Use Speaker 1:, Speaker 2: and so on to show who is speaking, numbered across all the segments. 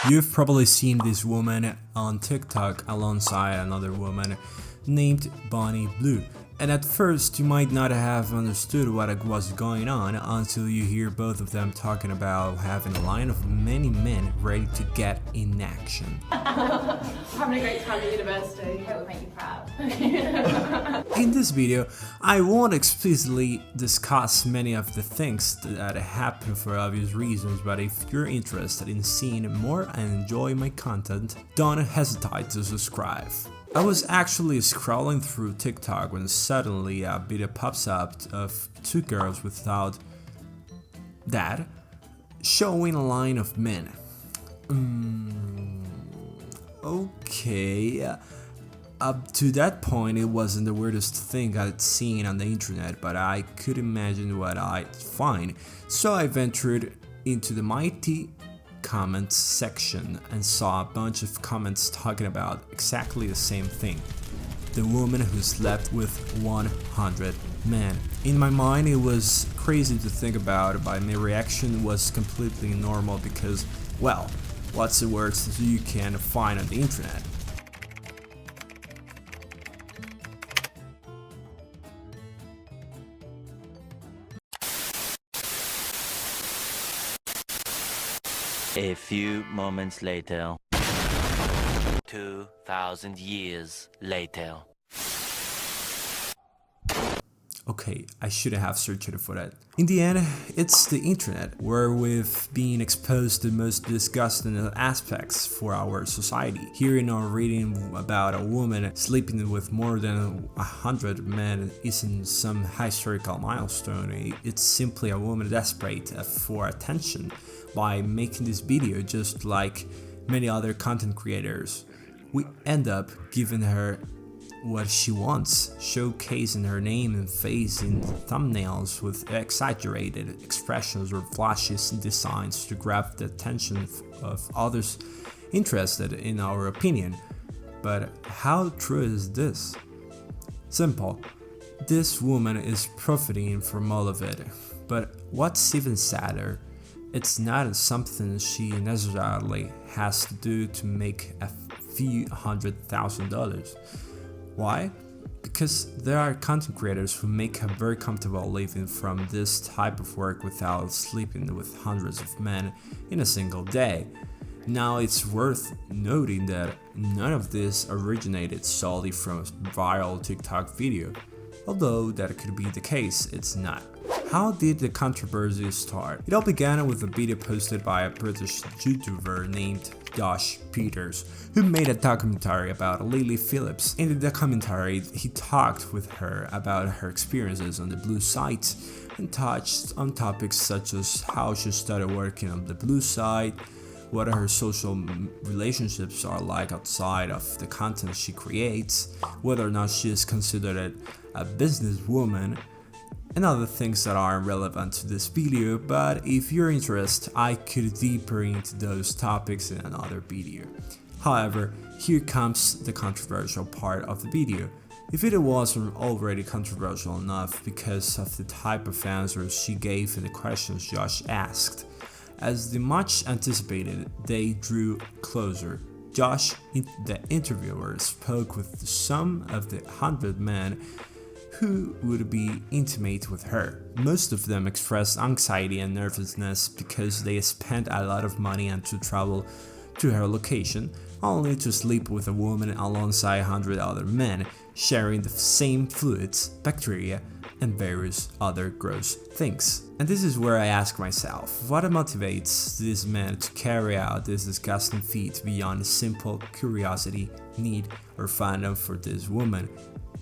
Speaker 1: You've probably seen this woman on TikTok alongside another woman named Bonnie Blue, and at first you might not have understood what was going on until you hear both of them talking about having a line of many men ready to get in action.
Speaker 2: Having a great time at university.
Speaker 3: It would make you proud.
Speaker 1: In this video, I won't explicitly discuss many of the things that happen for obvious reasons, but if you're interested in seeing more and enjoy my content, don't hesitate to subscribe. I was actually scrolling through TikTok when suddenly a video pops up of two girls without that showing a line of men. Okay. Up to that point, it wasn't the weirdest thing I'd seen on the internet, but I could imagine what I'd find, so I ventured into the mighty comments section and saw a bunch of comments talking about exactly the same thing: the woman who slept with 100 men. In my mind, it was crazy to think about, but my reaction was completely normal because, well, what's the worst you can find on the internet?
Speaker 4: A few moments later. 2,000 years later.
Speaker 1: Okay, I shouldn't have searched for that. In the end, it's the internet where we've been exposed to the most disgusting aspects for our society. Hearing or reading about a woman sleeping with more than 100 men isn't some historical milestone. It's simply a woman desperate for attention by making this video, just like many other content creators. We end up giving her what she wants, showcasing her name and face in thumbnails with exaggerated expressions or flashy designs to grab the attention of others interested in our opinion. But how true is this? Simple. This woman is profiting from all of it. But what's even sadder, it's not something she necessarily has to do to make a few $100,000. Why? Because there are content creators who make a very comfortable living from this type of work without sleeping with hundreds of men in a single day. Now, it's worth noting that none of this originated solely from a viral TikTok video. Although that could be the case, it's not. How did the controversy start? It all began with a video posted by a British YouTuber named Josh Peters, who made a documentary about Lily Phillips. In the documentary, he talked with her about her experiences on the blue site and touched on topics such as how she started working on the blue site, what her social relationships are like outside of the content she creates, whether or not she is considered a businesswoman, and other things that are relevant to this video. But if you're interested, I could deeper into those topics in another video. However, here comes the controversial part of the video. If it wasn't already controversial enough because of the type of answers she gave to the questions Josh asked. As the much anticipated day drew closer, Josh, the interviewer, spoke with some of the 100 men who would be intimate with her. Most of them expressed anxiety and nervousness because they spent a lot of money and to travel to her location, only to sleep with a woman alongside 100 other men, sharing the same fluids, bacteria, and various other gross things. And this is where I ask myself, what motivates this man to carry out this disgusting feat beyond simple curiosity, need, or fandom for this woman?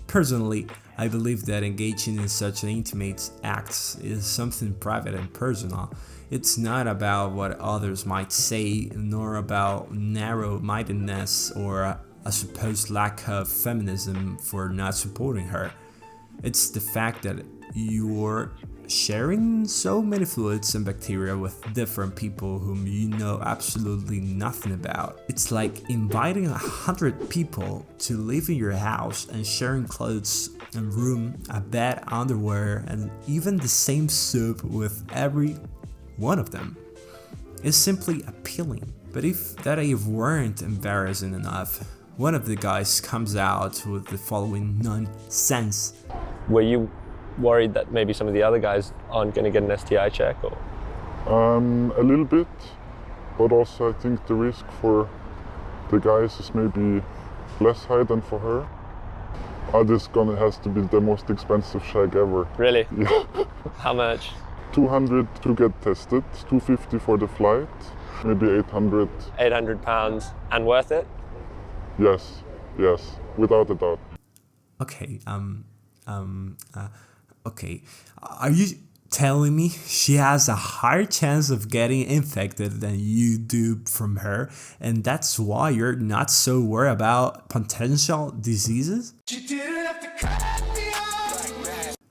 Speaker 1: Personally, I believe that engaging in such intimate acts is something private and personal. It's not about what others might say, nor about narrow-mindedness or a supposed lack of feminism for not supporting her. It's the fact that you're sharing so many fluids and bacteria with different people whom you know absolutely nothing about. It's like inviting 100 people to live in your house and sharing clothes and room, a bed, underwear, and even the same soup with every one of them. It's simply appealing. But if that weren't embarrassing enough, one of the guys comes out with the following nonsense.
Speaker 3: Were you worried that maybe some of the other guys aren't going to get an STI check? Or?
Speaker 5: A little bit, but also I think the risk for the guys is maybe less high than for her. This gonna has to be the most expensive shag ever.
Speaker 3: Really?
Speaker 5: Yeah.
Speaker 3: How much?
Speaker 5: 200 to get tested, 250 for the flight, maybe 800.
Speaker 3: 800 pounds and worth it?
Speaker 5: Yes, without a doubt.
Speaker 1: Okay, okay. Are you telling me she has a higher chance of getting infected than you do from her, and that's why you're not so worried about potential diseases?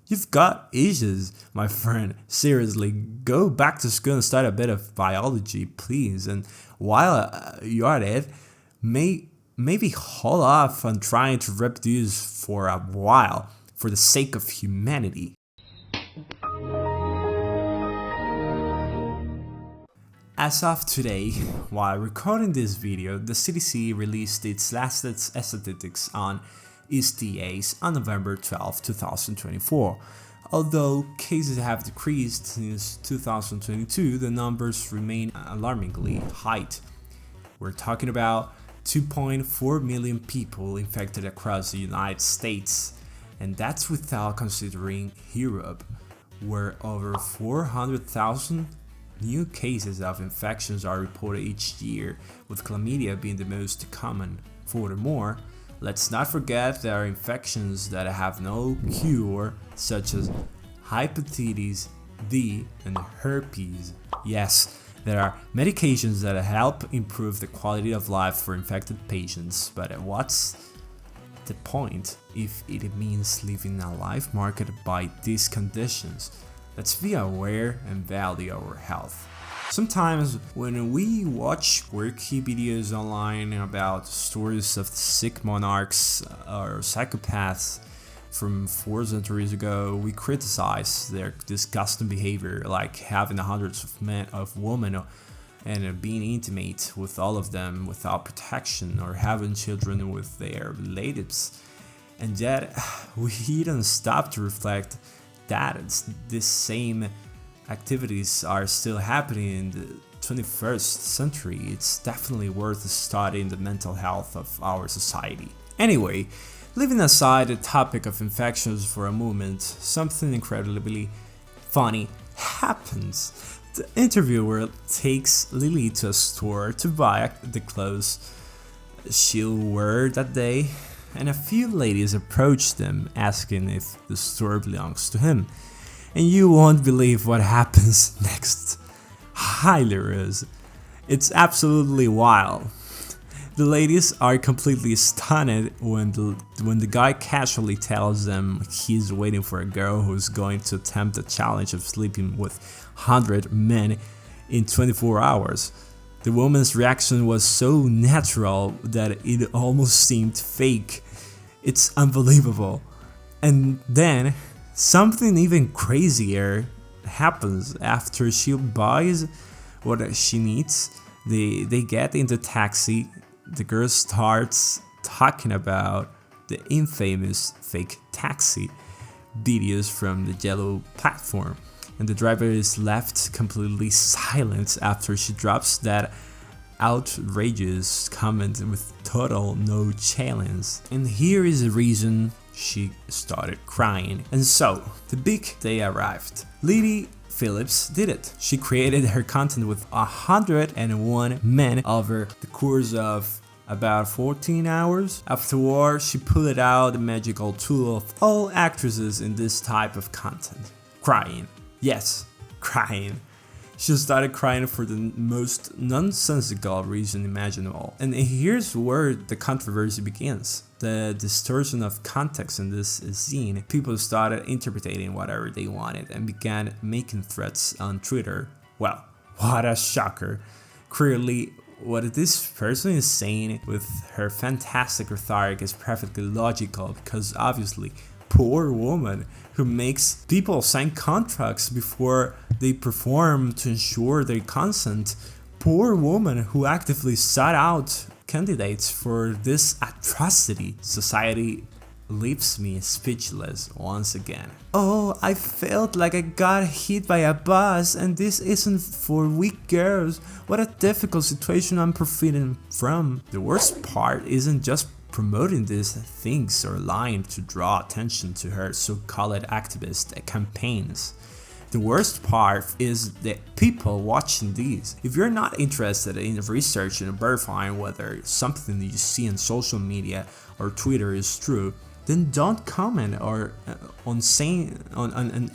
Speaker 1: You've got issues, my friend. Seriously, go back to school and study a bit of biology, please. And while you're at it, maybe hold off on trying to reproduce for a while, for the sake of humanity. As of today, while recording this video, the CDC released its latest statistics on STIs on November 12, 2024. Although cases have decreased since 2022, the numbers remain alarmingly high. We're talking about 2.4 million people infected across the United States, and that's without considering Europe, where over 400,000 new cases of infections are reported each year, with chlamydia being the most common. Furthermore, let's not forget there are infections that have no cure, such as hepatitis B and herpes. Yes, there are medications that help improve the quality of life for infected patients, but what's the point if it means living a life marked by these conditions? Let's be aware and value our health. Sometimes when we watch quirky videos online about stories of sick monarchs or psychopaths from 4 centuries ago, we criticize their disgusting behavior, like having hundreds of women and being intimate with all of them without protection, or having children with their relatives. And yet, we don't stop to reflect that these same activities are still happening in the 21st century. It's definitely worth studying the mental health of our society. Anyway, leaving aside the topic of infections for a moment, something incredibly funny happens. The interviewer takes Lily to a store to buy the clothes she'll wear that day, and a few ladies approach them asking if the store belongs to him. And you won't believe what happens next. Hilarious. It's absolutely wild. The ladies are completely stunned when the guy casually tells them he's waiting for a girl who's going to attempt the challenge of sleeping with 100 men in 24 hours. The woman's reaction was so natural that it almost seemed fake. It's unbelievable. And then something even crazier happens. After she buys what she needs, they get in the taxi. The girl starts talking about the infamous fake taxi videos from the yellow platform, and the driver is left completely silent after she drops that outrageous comment with total no challenge. And here is the reason she started crying. And so, the big day arrived. Lily Phillips did it. She created her content with 101 men over the course of about 14 hours. Afterward, she pulled out the magical tool of all actresses in this type of content. Crying. Yes, crying. She started crying for the most nonsensical reason imaginable. And here's where the controversy begins. The distortion of context in this scene. People started interpreting whatever they wanted and began making threats on Twitter. Well, what a shocker. Clearly, what this person is saying with her fantastic rhetoric is perfectly logical, because obviously, poor woman who makes people sign contracts before they perform to ensure their consent poor woman who actively sought out candidates for this atrocity. Society leaves me speechless once again. Oh, I felt like I got hit by a bus and this isn't for weak girls. What a difficult situation I'm profiting from. The worst part isn't just promoting these things or lying to draw attention to her so-called activist campaigns. The worst part is the people watching these. If you're not interested in researching and verifying whether something you see on social media or Twitter is true, then don't comment or on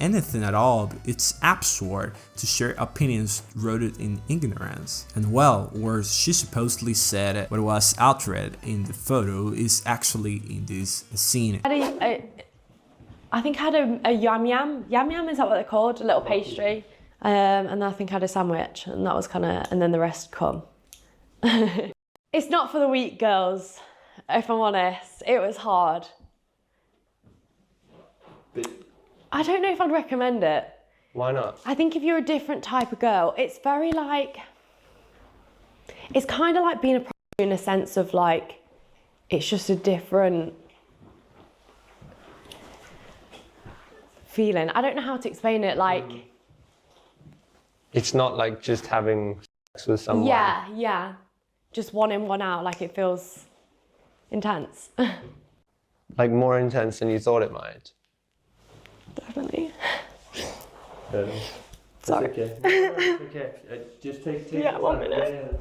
Speaker 1: anything at all. It's absurd to share opinions rooted in ignorance. And well, where she supposedly said what was altered in the photo is actually in this scene.
Speaker 6: I think I had a yam yam. Yam yam, is that what they're called? A little pastry. And I think I had a sandwich, and that was and then the rest come. It's not for the weak girls, if I'm honest. It was hard.
Speaker 3: But
Speaker 6: I don't know if I'd recommend it.
Speaker 3: why not?
Speaker 6: I think if you're a different type of girl, it's very like, it's kind of like being a prostitute in a sense of like, it's just a different feeling. I don't know how to explain it, like...
Speaker 3: It's not like just having sex with someone.
Speaker 6: Yeah. Just one in, one out, like it feels intense.
Speaker 3: Like more intense than you thought it might.
Speaker 6: Definitely.
Speaker 3: Sorry. It's okay. It's okay. Just take
Speaker 6: Yeah, 1 minute.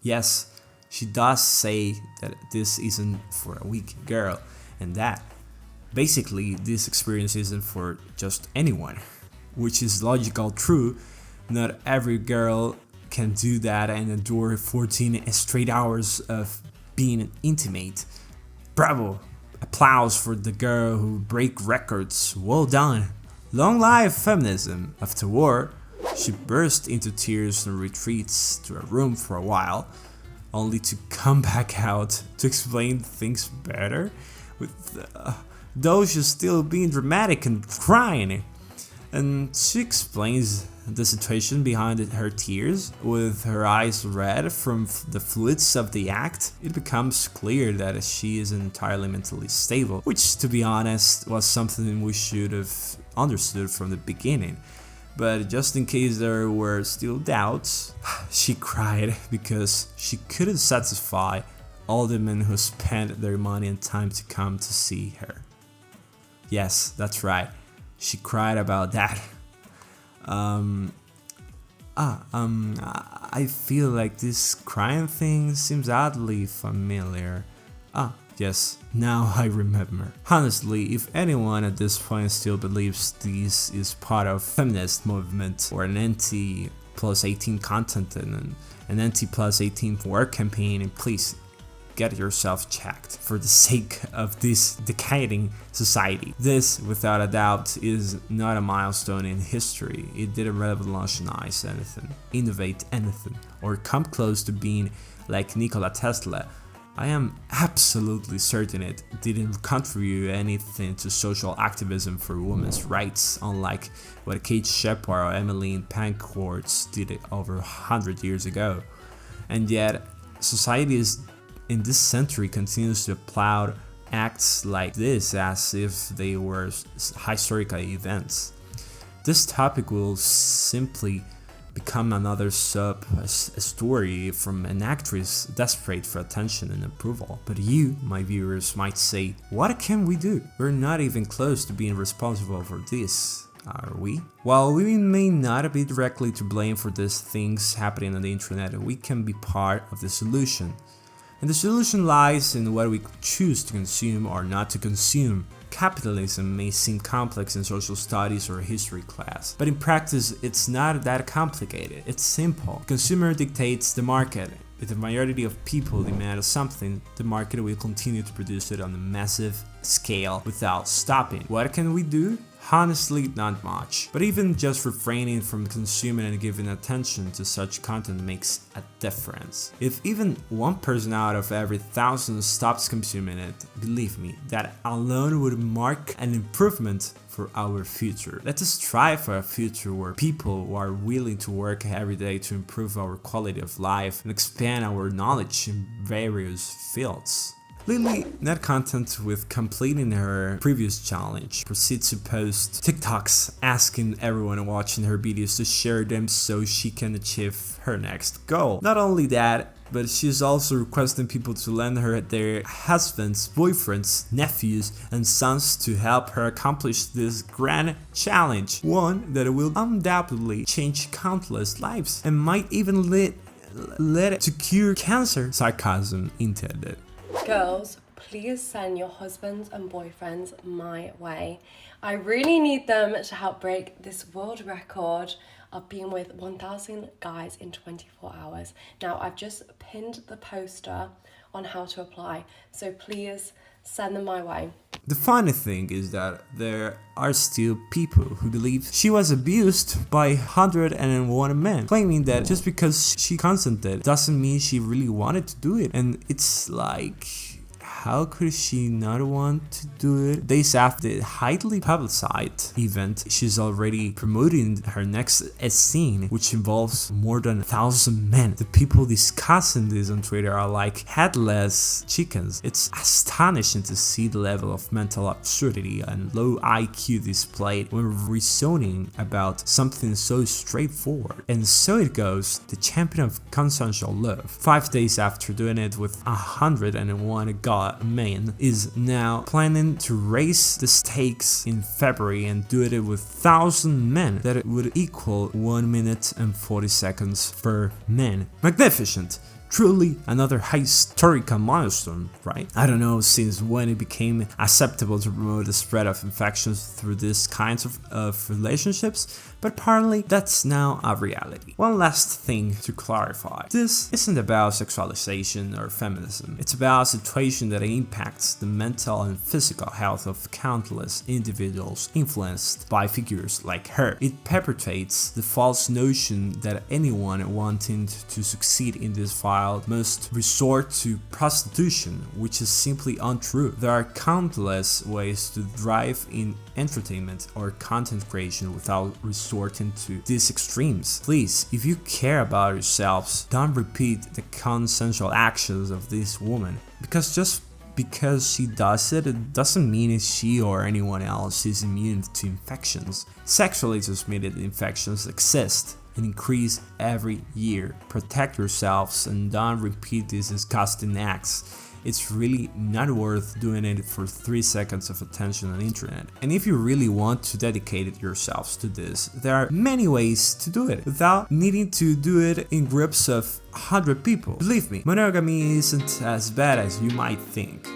Speaker 1: Yes, she does say that this isn't for a weak girl, and that basically this experience isn't for just anyone, which is logical true. Not every girl can do that and endure 14 straight hours of being intimate. Bravo! Applause for the girl who break records. Well done! Long live feminism! Afterward, she burst into tears and retreats to her room for a while, only to come back out to explain things better, with Doja still being dramatic and crying. And she explains the situation behind her tears. With her eyes red from the fluids of the act, it becomes clear that she isn't entirely mentally stable, which, to be honest, was something we should have understood from the beginning. But just in case there were still doubts, she cried because she couldn't satisfy all the men who spent their money and time to come to see her. Yes, that's right, she cried about that. I feel like this crying thing seems oddly familiar. Yes, now I remember. Honestly, if anyone at this point still believes this is part of feminist movement or an anti-+18 content and an anti-+18 war campaign, please get yourself checked for the sake of this decaying society. This, without a doubt, is not a milestone in history. It didn't revolutionize anything, innovate anything, or come close to being like Nikola Tesla. I am absolutely certain it didn't contribute anything to social activism for women's rights, unlike what Kate Shepard or Emmeline Pankhurst did over 100 years ago. And yet, society in this century continues to applaud acts like this as if they were historical events. This topic will simply become another story from an actress desperate for attention and approval. But you, my viewers, might say, what can we do? We're not even close to being responsible for this, are we? While we may not be directly to blame for these things happening on the internet, we can be part of the solution. And the solution lies in what we choose to consume or not to consume. Capitalism may seem complex in social studies or history class, but in practice it's not that complicated, it's simple. The consumer dictates the market. If the majority of people demand something, the market will continue to produce it on a massive scale without stopping. What can we do? Honestly, not much. But even just refraining from consuming and giving attention to such content makes a difference. If even one person out of every 1,000 stops consuming it, believe me, that alone would mark an improvement for our future. Let us strive for a future where people are willing to work every day to improve our quality of life and expand our knowledge in various fields. Lily, not content with completing her previous challenge, proceeds to post TikToks asking everyone watching her videos to share them so she can achieve her next goal. Not only that, but she's also requesting people to lend her their husbands, boyfriends, nephews, and sons to help her accomplish this grand challenge. One that will undoubtedly change countless lives and might even lead it to cure cancer. Sarcasm intended.
Speaker 7: Girls, please send your husbands and boyfriends my way. I really need them to help break this world record of being with 1,000 guys in 24 hours. Now, I've just pinned the poster on how to apply, so please send them my way.
Speaker 1: The funny thing is that there are still people who believe she was abused by 101 men, claiming that just because she consented doesn't mean she really wanted to do it. And it's like, how could she not want to do it? Days after the highly publicized event, she's already promoting her next scene, which involves more than 1,000 men. The people discussing this on Twitter are like headless chickens. It's astonishing to see the level of mental absurdity and low IQ displayed when reasoning about something so straightforward. And so it goes, the champion of consensual love, 5 days after doing it with 101 man, is now planning to raise the stakes in February and do it with 1,000 men. That would equal 1 minute and 40 seconds per man. Magnificent! Truly another historical milestone, right? I don't know since when it became acceptable to promote the spread of infections through these kinds of relationships, but apparently that's now a reality. One last thing to clarify. This isn't about sexualization or feminism. It's about a situation that impacts the mental and physical health of countless individuals influenced by figures like her. It perpetuates the false notion that anyone wanting to succeed in this fight must resort to prostitution, which is simply untrue. There are countless ways to thrive in entertainment or content creation without resorting to these extremes. Please, if you care about yourselves, don't repeat the consensual actions of this woman, because just because she does it, it doesn't mean she or anyone else is immune to infections. Sexually transmitted infections exist and increase every year. Protect yourselves and don't repeat these disgusting acts. It's really not worth doing it for 3 seconds of attention on the internet. And if you really want to dedicate yourselves to this, there are many ways to do it without needing to do it in groups of 100 people. Believe me, monogamy isn't as bad as you might think.